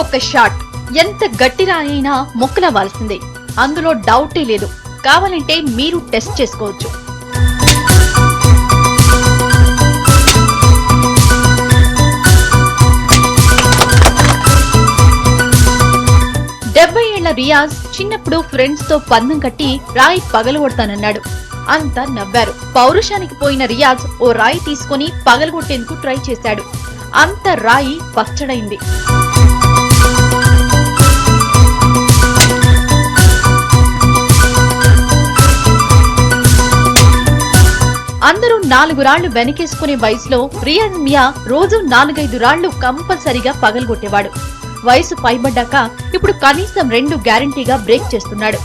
ఒక్క షాట్ ఎంత గట్టి రాయి అయినా మొక్కలవ్వాల్సిందే, అందులో డౌటే లేదు. కావాలంటే మీరు టెస్ట్ చేసుకోవచ్చు. రియాజ్ చిన్నప్పుడు ఫ్రెండ్స్ తో పందెం కట్టి రాయి పగలగొడతానన్నాడు. అంతా నవ్వారు. పౌరుషానికి పోయిన రియాజ్ ఓ రాయి తీసుకుని పగలగొట్టేందుకు ట్రై చేశాడు. అంత రాయి పచ్చడైంది. అందరూ 4 రాళ్లు వెనకేసుకునే వయసులో రియాజ్ మియా రోజు 4-5 రాళ్లు కంపల్సరిగా పగలగొట్టేవాడు. వయసు పైబడ్డాక ఇప్పుడు కనీసం 2 గ్యారంటీగా బ్రేక్ చేస్తున్నాడు.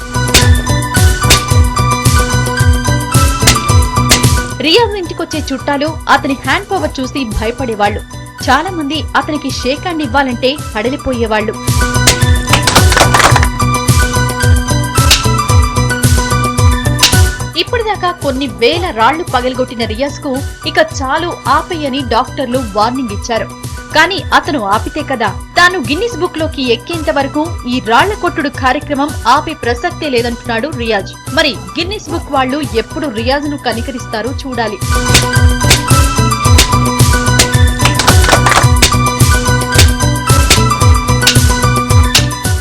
రియాజ్ ఇంటికొచ్చే చుట్టాలు అతని హ్యాండ్ పవర్ చూసి భయపడేవాళ్లు. చాలా మంది అతనికి షేక్ హ్యాండ్ ఇవ్వాలంటే హడలిపోయేవాళ్లు. ఇప్పటిదాకా కొన్ని వేల రాళ్లు పగలగొట్టిన రియాజ్ కు ఇక చాలు ఆపేయని డాక్టర్లు వార్నింగ్ ఇచ్చారు. కానీ అతను ఆపితే కదా తాను గిన్నిస్ బుక్ లోకి ఎక్కేంత వరకు ఈ రాళ్ల కొట్టుడు కార్యక్రమం ఆపే ప్రసక్తే లేదంటున్నాడు రియాజ్. మరి గిన్నిస్ బుక్ వాళ్ళు ఎప్పుడు రియాజ్ ను కనికరిస్తారో చూడాలి.